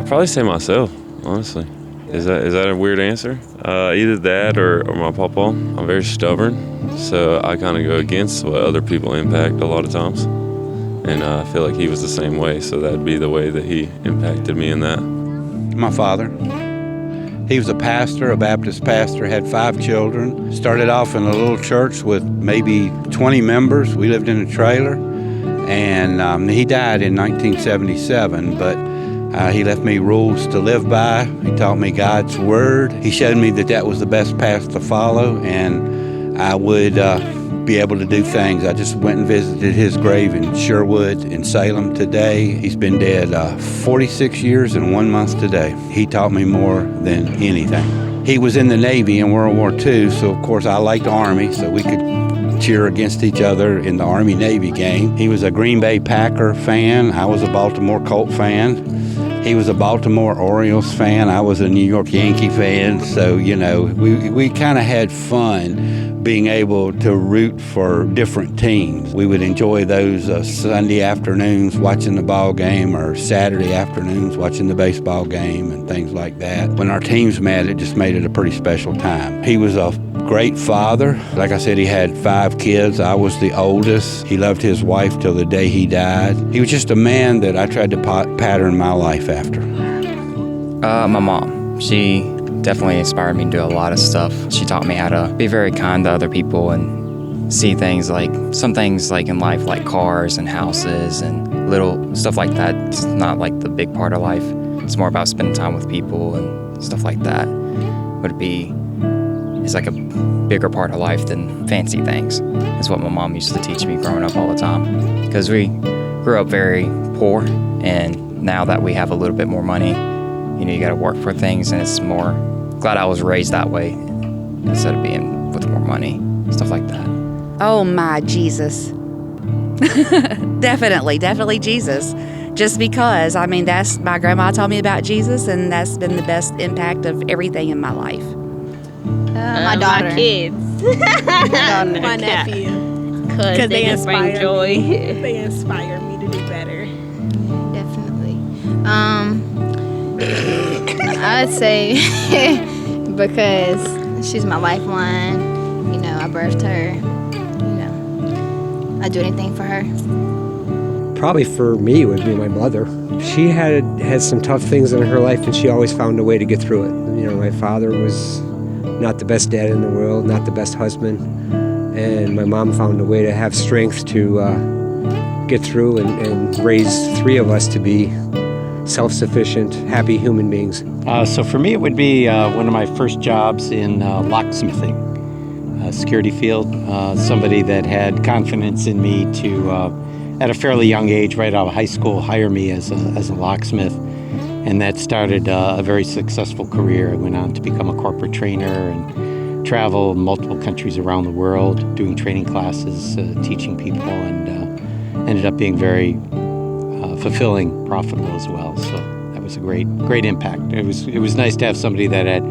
I'd probably say myself, honestly. Is that a weird answer? Either that or my papa. I'm very stubborn, so I kind of go against what other people impact a lot of times. And I feel like he was the same way, so that'd be the way that he impacted me in that. My father. He was a pastor, a Baptist pastor, had 5 children. Started off in a little church with maybe 20 members. We lived in a trailer. And he died in 1977, but he left me rules to live by. He taught me God's word. He showed me that was the best path to follow, and I would be able to do things. I just went and visited his grave in Sherwood in Salem today. He's been dead 46 years and 1 month today. He taught me more than anything. He was in the Navy in World War II, so of course I liked the Army, so we could cheer against each other in the Army-Navy game. He was a Green Bay Packer fan. I was a Baltimore Colt fan. He was a Baltimore Orioles fan. I was a New York Yankee fan. So, we kind of had fun being able to root for different teams. We would enjoy those Sunday afternoons watching the ball game or Saturday afternoons watching the baseball game and things like that. When our teams met, it just made it a pretty special time. He was a great father. Like I said, he had 5 kids. I was the oldest. He loved his wife till the day he died. He was just a man that I tried to pattern my life after. My mom. She definitely inspired me to do a lot of stuff. She taught me how to be very kind to other people and see things like, some things like in life, like cars and houses and little stuff like that. It's not like the big part of life. It's more about spending time with people and stuff like that. It's like a bigger part of life than fancy things. That's what my mom used to teach me growing up all the time. Because we grew up very poor, and now that we have a little bit more money, you got to work for things, and it's more glad I was raised that way instead of being with more money, stuff like that. Oh my Jesus. Definitely Jesus. Just because, that's my grandma told me about Jesus, and that's been the best impact of everything in my life. My daughter. My kids. My nephew. Because they inspire joy. They inspire me to do better. Definitely. I'd say because she's my lifeline. I birthed her. I'd do anything for her. Probably for me it would be my mother. She had some tough things in her life, and she always found a way to get through it. My father was not the best dad in the world, not the best husband, and my mom found a way to have strength to get through and raise 3 of us to be self-sufficient, happy human beings. So for me, it would be one of my first jobs in locksmithing, security field. Somebody that had confidence in me to, at a fairly young age, right out of high school, hire me as a locksmith. And that started a very successful career. I went on to become a corporate trainer and travel multiple countries around the world, doing training classes, teaching people, and ended up being very fulfilling, profitable as well. So that was a great impact. It was nice to have somebody that had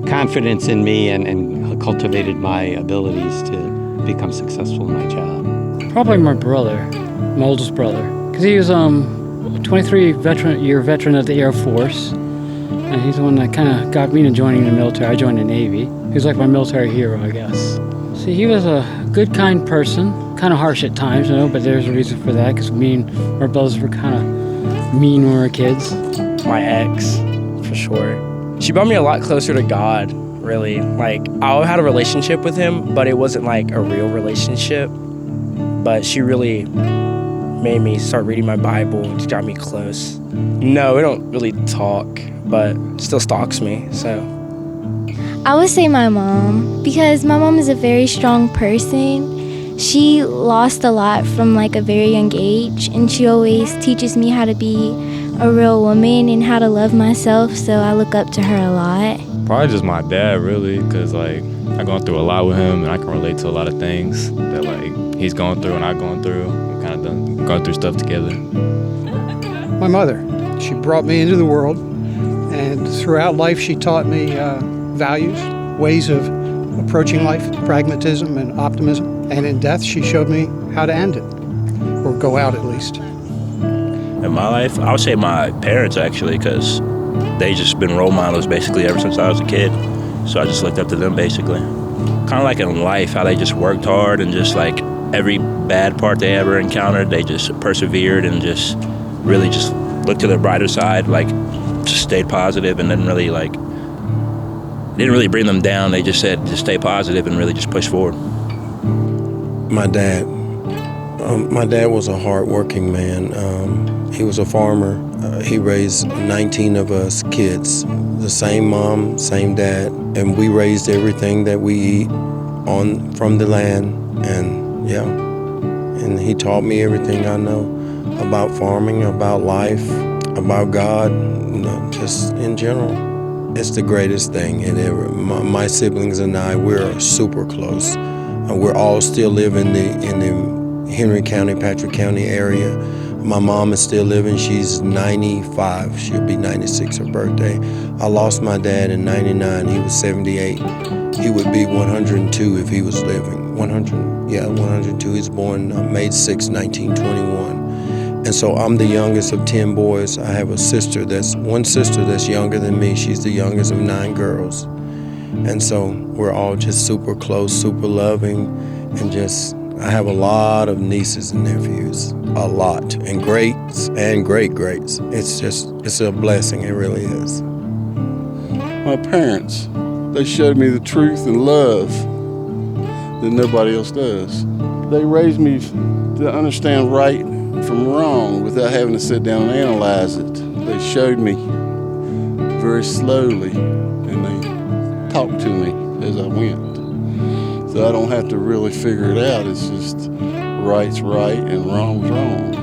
confidence in me and cultivated my abilities to become successful in my job. Probably my brother, my oldest brother, because he was 23 year veteran of the Air Force, and he's the one that kind of got me into joining the military. I joined the Navy. He was like my military hero, I guess. See, he was a good, kind person, kind of harsh at times, but there's a reason for that, because me and my brothers were kind of mean when we were kids. My ex, for sure. She brought me a lot closer to God, really. Like, I had a relationship with him, but it wasn't like a real relationship. But she really made me start reading my Bible, and got me close. No, we don't really talk, but still stalks me, so. I would say my mom, because my mom is a very strong person. She lost a lot from like a very young age, and she always teaches me how to be a real woman and how to love myself, so I look up to her a lot. Probably just my dad, really, because like I've gone through a lot with him, and I can relate to a lot of things that like he's going through and I've gone through. We've kind of gone through stuff together. My mother, she brought me into the world, and throughout life she taught me values, ways of approaching life, pragmatism and optimism. And in death, she showed me how to end it, or go out at least. In my life, I would say my parents, actually, because they just been role models basically ever since I was a kid. So I just looked up to them basically. Kind of like in life, how they just worked hard and just like every bad part they ever encountered, they just persevered and just really just looked to their brighter side, like just stayed positive and didn't really bring them down. They just said, just stay positive and really just push forward. My dad was a hard-working man. He was a farmer. He raised 19 of us kids, the same mom, same dad, and we raised everything that we eat from the land. And he taught me everything I know about farming, about life, about God, just in general. It's the greatest thing. And my siblings and I, we're super close. We're all still living in the Henry County, Patrick County area. My mom is still living. She's 95. She'll be 96 her birthday. I lost my dad in 99. He was 78. He would be 102 if he was living. 102. He was born May 6, 1921. And so I'm the youngest of 10 boys. I have one sister that's younger than me. She's the youngest of 9 girls. And so we're all just super close, super loving, and I have a lot of nieces and nephews, a lot, and greats and great-greats. It's a blessing, it really is. My parents, they showed me the truth and love that nobody else does. They raised me to understand right from wrong without having to sit down and analyze it. They showed me very slowly, and they talked to me as I went. So I don't have to really figure it out. It's just right's right and wrong's wrong.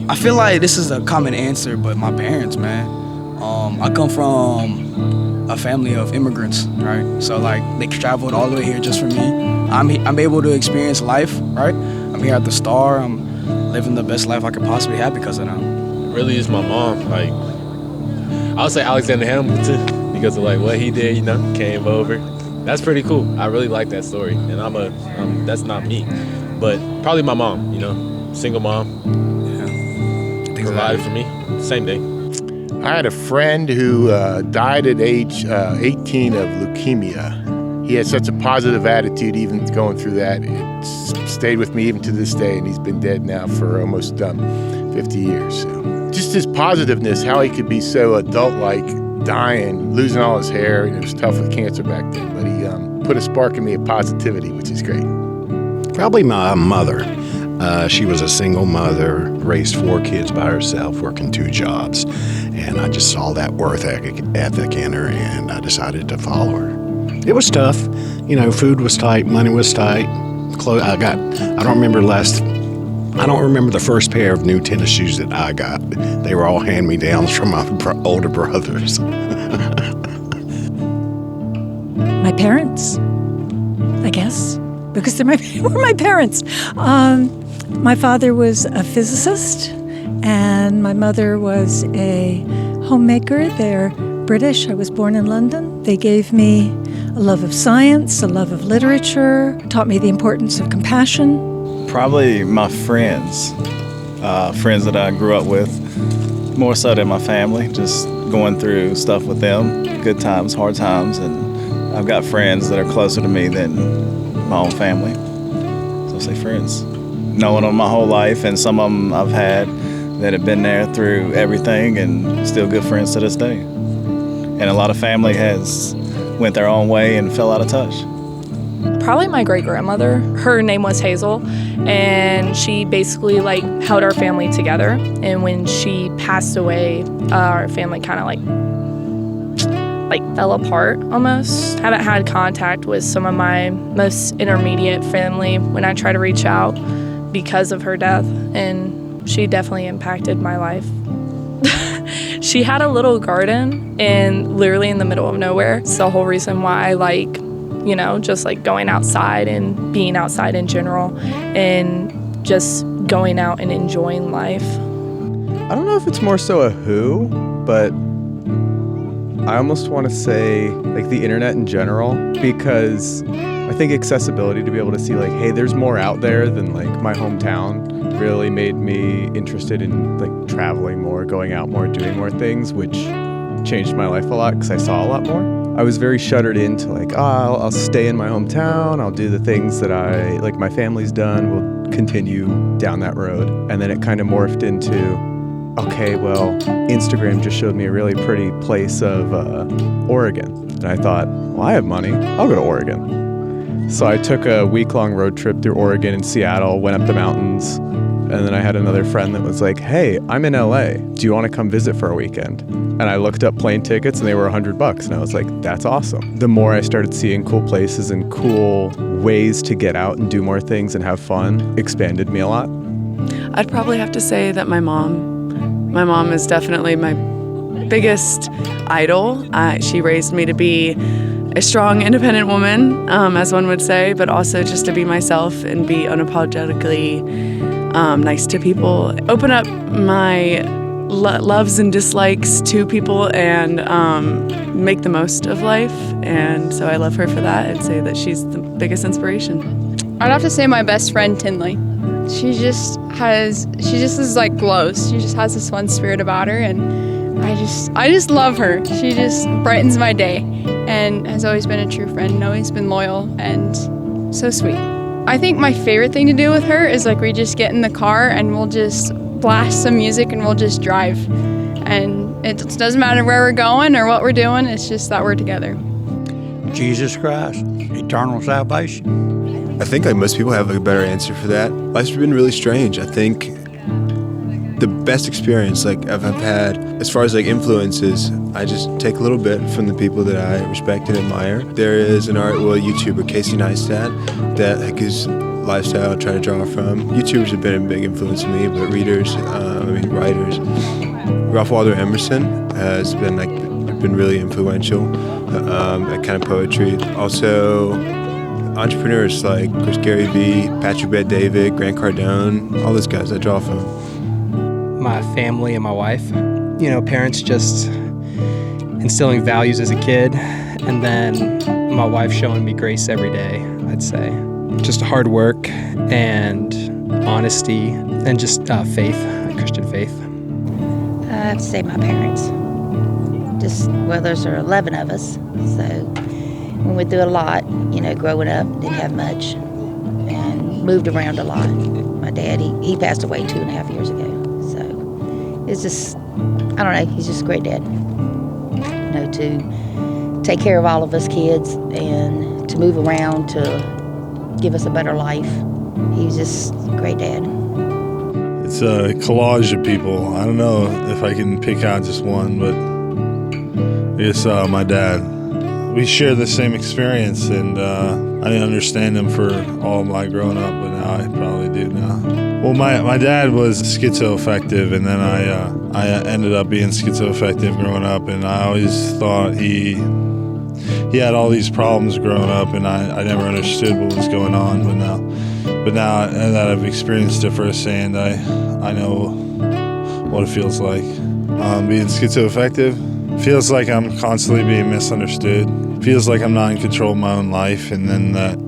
I feel like this is a common answer, but my parents, man. I come from a family of immigrants, right? So like they traveled all the way here just for me. I'm able to experience life, right? I'm here at the Star. I'm living the best life I could possibly have because of them. It really is my mom. Like I would say Alexander Hamilton because of like what he did, came over. That's pretty cool. I really like that story, and that's not me, but probably my mom. Single mom. Yeah. Provided for me. Same day. I had a friend who died at age 18 of leukemia. He had such a positive attitude even going through that. It stayed with me even to this day, and he's been dead now for almost 50 years. So just his positiveness, how he could be so adult-like, dying, losing all his hair. It was tough with cancer back then, but he put a spark in me of positivity, which is great. Probably my mother. She was a single mother, raised 4 kids by herself, working 2 jobs. And I just saw that work ethic in her, and I decided to follow her. It was tough. Food was tight, money was tight. I don't remember the first pair of new tennis shoes that I got. They were all hand-me-downs from my older brothers. My parents, I guess, because they were my parents. My father was a physicist, and my mother was a homemaker. They're British. I was born in London. They gave me a love of science, a love of literature, taught me the importance of compassion. Probably my friends that I grew up with, more so than my family, just going through stuff with them, good times, hard times, and I've got friends that are closer to me than my own family. So I say friends. Knowing them my whole life, and some of them I've had that have been there through everything and still good friends to this day. And a lot of family has went their own way and fell out of touch. Probably my great-grandmother. Her name was Hazel, and she basically held our family together. And when she passed away, our family kind of fell apart almost. Haven't had contact with some of my most intermediate family when I try to reach out because of her death, and she definitely impacted my life. She had a little garden literally in the middle of nowhere. It's the whole reason why I just going outside and being outside in general and just going out and enjoying life. I don't know if it's more so a who, but I almost want to say the internet in general, because I think accessibility, to be able to see like, hey, there's more out there than like my hometown, really made me interested in like traveling more, going out more, doing more things, which changed my life a lot because I saw a lot more. I was very shuttered into like, I'll stay in my hometown, I'll do the things that like my family's done, we'll continue down that road. And then it kind of morphed into, okay, well, Instagram just showed me a really pretty place of Oregon. And I thought, well, I have money, I'll go to Oregon. So I took a week-long road trip through Oregon and Seattle, went up the mountains, and then I had another friend that was like, hey, I'm in LA, do you want to come visit for a weekend? And I looked up plane tickets and they were $100, and I was like, that's awesome. The more I started seeing cool places and cool ways to get out and do more things and have fun, expanded me a lot. I'd probably have to say that my mom is definitely my biggest idol. She raised me to be a strong, independent woman, as one would say, but also just to be myself and be unapologetically nice to people. Open up my loves and dislikes to people and make the most of life. And so I love her for that. I'd say that she's the biggest inspiration. I'd have to say my best friend, Tinley. She just is like glows. She just has this fun spirit about her, and I just love her. She just brightens my day and has always been a true friend and always been loyal and so sweet. I think my favorite thing to do with her is like we just get in the car and we'll just blast some music and we'll just drive. And it doesn't matter where we're going or what we're doing, it's just that we're together. Jesus Christ, eternal salvation. I think like most people have a better answer for that. Life's been really strange. I think the best experience like I've had as far as like influences, I just take a little bit from the people that I respect and admire. There is an YouTuber, Casey Neistat, that like his lifestyle I try to draw from. YouTubers have been a big influence on me, but writers. Ralph Waldo Emerson has been really influential at kind of poetry. Also, entrepreneurs like Gary Vee, Patrick Bet-David, Grant Cardone, all those guys I draw from. My family and my wife. You know, parents just instilling values as a kid, and then my wife showing me grace every day, I'd say. Just hard work and honesty and just faith, Christian faith. I'd say my parents. There's 11 of us, so we went through a lot, you know, growing up, didn't have much, and moved around a lot. My dad, he passed away 2.5 years ago, so it's just, I don't know, he's just a great dad. You know, to take care of all of us kids and to move around, to give us a better life. He was just a great dad. It's a collage of people. I don't know if I can pick out just one, but I guess my dad. We share the same experience, and I didn't understand him for all of my growing up, but now I probably do now. Well, my dad was schizoaffective, and then I ended up being schizoaffective growing up, and I always thought he had all these problems growing up, and I never understood what was going on, but now that I've experienced it firsthand, I know what it feels like. Being schizoaffective feels like I'm constantly being misunderstood. Feels like I'm not in control of my own life, and then that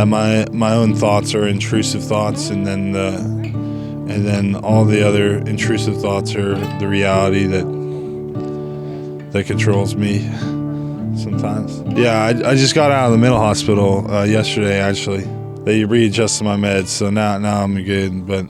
my own thoughts are intrusive thoughts, and then all the other intrusive thoughts are the reality that controls me sometimes. Yeah, I just got out of the mental hospital yesterday, actually. They readjusted my meds, so now I'm good, but